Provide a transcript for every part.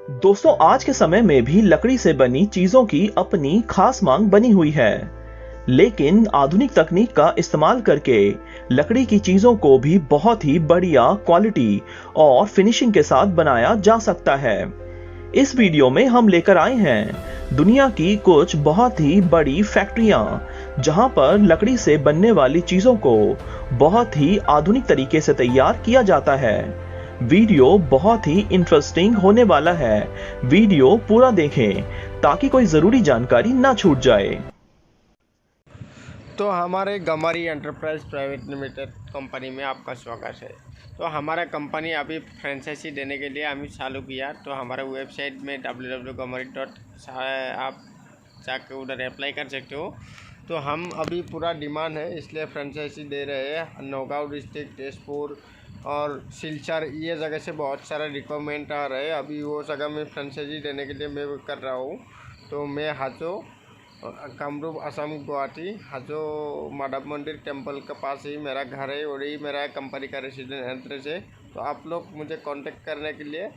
दोस्तों, आज के समय में भी लकड़ी से बनी चीजों की अपनी खास मांग बनी हुई है, लेकिन आधुनिक तकनीक का इस्तेमाल करके लकड़ी की चीजों को भी बहुत ही बढ़िया क्वालिटी और फिनिशिंग के साथ बनाया जा सकता है। इस वीडियो में हम लेकर आए हैं दुनिया की कुछ बहुत ही बड़ी फैक्ट्रियां, जहां पर लकड़ी से बनने वाली चीजों को बहुत ही आधुनिक तरीके से तैयार किया जाता है। वीडियो बहुत ही इंटरेस्टिंग होने वाला है। वीडियो पूरा देखें ताकि कोई जरूरी जानकारी ना छूट जाए। तो हमारे गमारी एंटरप्राइज प्राइवेट लिमिटेड कंपनी में आपका स्वागत है। तो हमारा कंपनी अभी फ्रेंचाइजी देने के लिए हमें चालू किया। तो हमारे वेबसाइट में www.gamari आप जाके उधर अप्लाई कर सकते हो। तो हम अभी पूरा डिमांड है, इसलिए फ्रेंचाइजी दे रहे हैं। नौगांव डिस्ट्रिक्ट, तेजपुर और सिलचर, ये जगह से बहुत सारा रिक्वायरमेंट आ रहे हैं। अभी वो जगह में फ्रेंचाइजी देने के लिए मैं कर रहा हूँ। तो मैं हाजो कामरूप असम गुवाहाटी हाजो माधव मंदिर टेंपल के पास ही मेरा घर है और यही मेरा कंपनी का रेसिडेंट एड्रेस है। तो आप लोग मुझे कांटेक्ट करने के लिए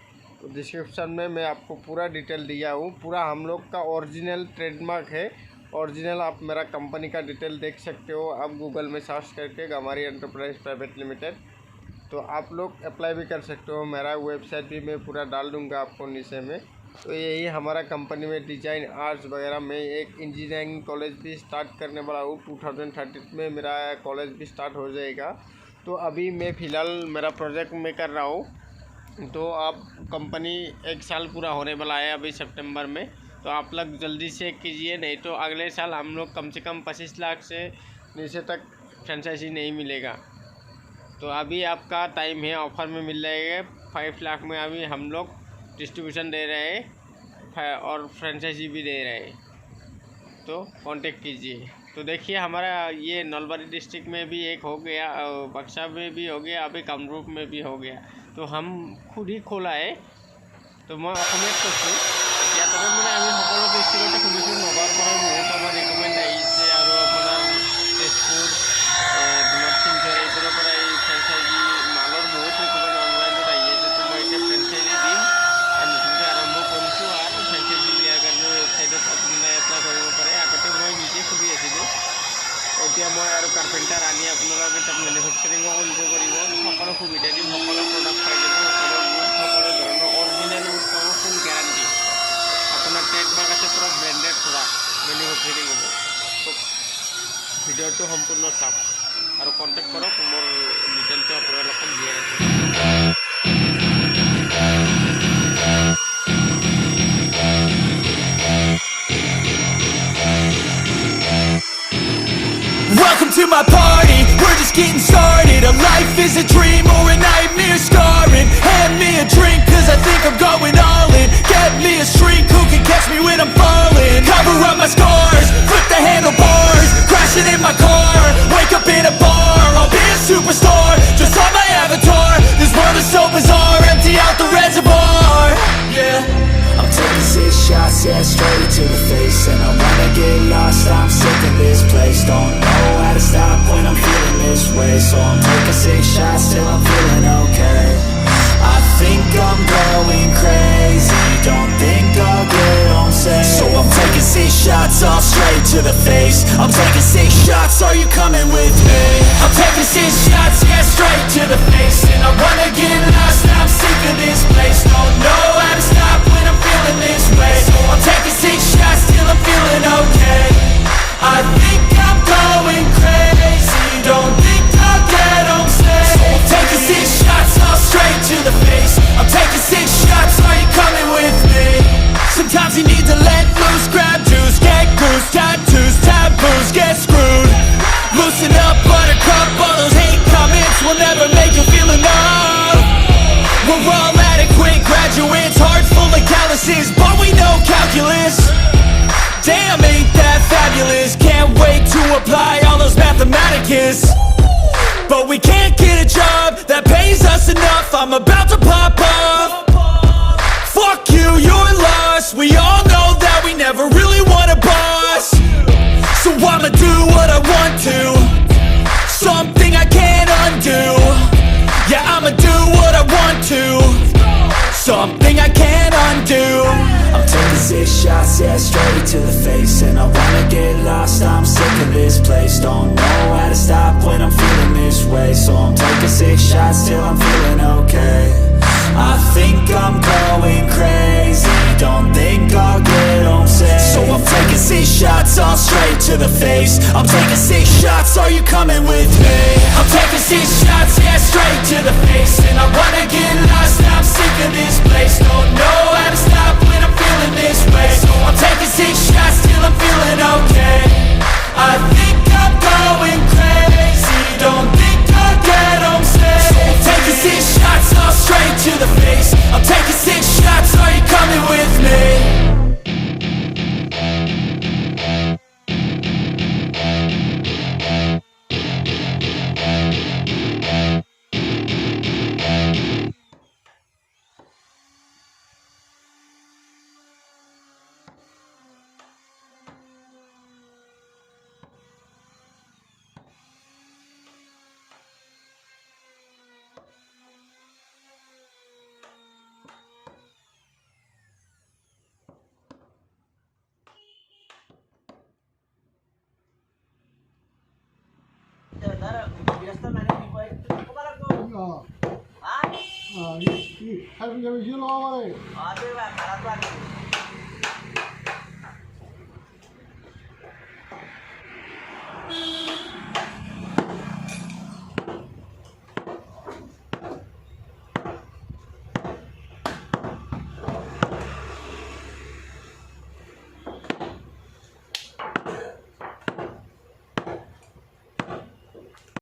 डिस्क्रिप्शन में मैं आपको पूरा डिटेल दिया हूँ। पूरा हम लोग का ओरिजिनल ट्रेडमार्क है। ओरिजिनल आप मेरा कंपनी का डिटेल देख सकते हो, आप गूगल में सर्च करके गमारी एंटरप्राइज प्राइवेट लिमिटेड। तो आप लोग अप्लाई भी कर सकते हो। मेरा वेबसाइट भी मैं पूरा डाल दूँगा आपको नीचे में। तो यही हमारा कंपनी में डिज़ाइन आर्ट्स वगैरह में एक इंजीनियरिंग कॉलेज भी स्टार्ट करने वाला हूँ। 2030 में मेरा कॉलेज भी स्टार्ट हो जाएगा। तो अभी मैं फ़िलहाल मेरा प्रोजेक्ट में कर रहा हूँ। तो आप कंपनी 1 साल पूरा होने वाला है अभी सितंबर में। तो आप लोग जल्दी से कीजिए, नहीं तो अगले साल हम लोग कम से कम 25 लाख से नीचे तक फ्रेंचाइजी नहीं मिलेगा। तो अभी आपका टाइम है, ऑफ़र में मिल जाएगा। 5 लाख में अभी हम लोग डिस्ट्रीब्यूशन दे रहे हैं और फ्रेंचाइजी भी दे रहे हैं। तो कांटेक्ट कीजिए। तो देखिए, हमारा ये नलबारी डिस्ट्रिक्ट में भी एक हो गया, बक्सा में भी हो गया, अभी कामरूप में भी हो गया। तो हम खुद ही खोला है। तो मैं অসমীয়াত কৈছোঁ, এতিয়া তাৰমানে আমি সকলো ডিষ্ট্ৰিক্টতে খুলিছোঁ। নগাঁৱৰ পৰা বহুত আমাৰ ৰিকমেণ্ড আহিছে আৰু আপোনাৰ তেজপুৰ, তোমাৰ শিলচৰ, এইবোৰৰ পৰা এই ফ্ৰেঞ্চাইজি মালৰ বহুত ৰিকমেণ্ড অনলাইনত আহি আছে। তো মই এতিয়া ফ্ৰেঞ্চাইজি দিম আৰু নতুনকৈ আৰম্ভ কৰিছোঁ। আৰু ফ্ৰেঞ্চাইজি দিয়াৰ কাৰণে ৱেবছাইটত আপোনালোকে এপ্লাই কৰিব পাৰে। আগতে মই নিজে খুলি আছিলোঁ, এতিয়া মই আৰু কাৰ্পেণ্টাৰ আনি আপোনালোকে তাত মেনুফেকচাৰিঙো কৰিব পাৰিব। সকলো সুবিধা দিম, সকলো প্ৰডাক্ট পাই যাব, সকলো ধৰণৰ অৰিজিনেল উড পাব, ফুল গেৰাণ্টি। আপোনাৰ ট্ৰেডমাৰ্ক আছে, পুৰা ব্ৰেণ্ডেড প্ৰডাক্ট মেনুফেকচাৰিং হ'ব। তো ভিডিঅ'টো সম্পূৰ্ণ চাওক আৰু কণ্টেক্ট কৰক। মোৰ ডিটেইলটো আপোনালোকক দিয়াই ৰাখিম। Welcome to my party, we're just getting started. A life is a dream or a nightmare scarring. Hand me a drink cause I think I'm going all in. Get me a shrink who can catch me when I'm falling. Cover up my scars, flip the handlebars, crashing in my car, wake up in a bar. I'll be a superstar, just on my avatar. This world is so bizarre, empty out the reservoir. Yeah, I'm taking 6 shots, yeah, straight to the face. And I wanna get lost, I'm sick of this place. Don't know how to stop when I'm feeling this way. So I'm taking 6 shots till I'm feeling okay. I think I'm going crazy, don't think I'll get home safe. So I'm taking 6 shots all straight to the face. I'm taking 6 shots, are you coming with me? I'm taking 6 shots, yeah, straight to the face. And I wanna get lost, I'm sick of this place. Don't know how to stop when I'm feeling this way. So I'm taking 6 shots till I'm feeling okay. I think I'm going crazy, don't think I'll get home safe. So I'm taking 6 shots all straight to the face. I'm taking 6 shots, are you coming with me? Sometimes you need to let loose, grab juice, get goose, tattoos, taboos, get screwed. Loosen up, buttercup, all those hate comments will never make you feel enough. We're all adequate graduates, hearts full of calluses, but we know calculus. Damn, ain't that fabulous? Can't wait to apply all those mathematicus. But we can't get a job that pays us enough. I'm about to pop off. Fuck you, you're lost. We all know that we never really want a boss. So I'ma do what I want to, something I can't undo. Yeah, I'ma do what I want to, something I can't undo. can do. I'm taking 6 shots, yeah, straight to the face. And I wanna get lost, I'm sick of this place. Don't know how to stop when I'm feeling this way. So I'm taking 6 shots till I'm feeling okay. I think I'm going crazy, don't think I'll get home safe. So I'm taking 6 shots, all straight to the face. I'm taking 6 shots, are you coming with me? I'm taking 6 shots, yeah, straight to the face. And I wanna get lost, I'm sick of this place. Don't know how to stop when I'm feeling this way. So I'm taking 6 shots till I'm feeling okay. I think I'm going crazy, don't think I'll get home safe. So I'm taking 6 shots, all straight to the face. I'm taking 6 shots, are you coming with me? 이 할아버지 일로 와봐라. 아, 제가 가라도 안 돼.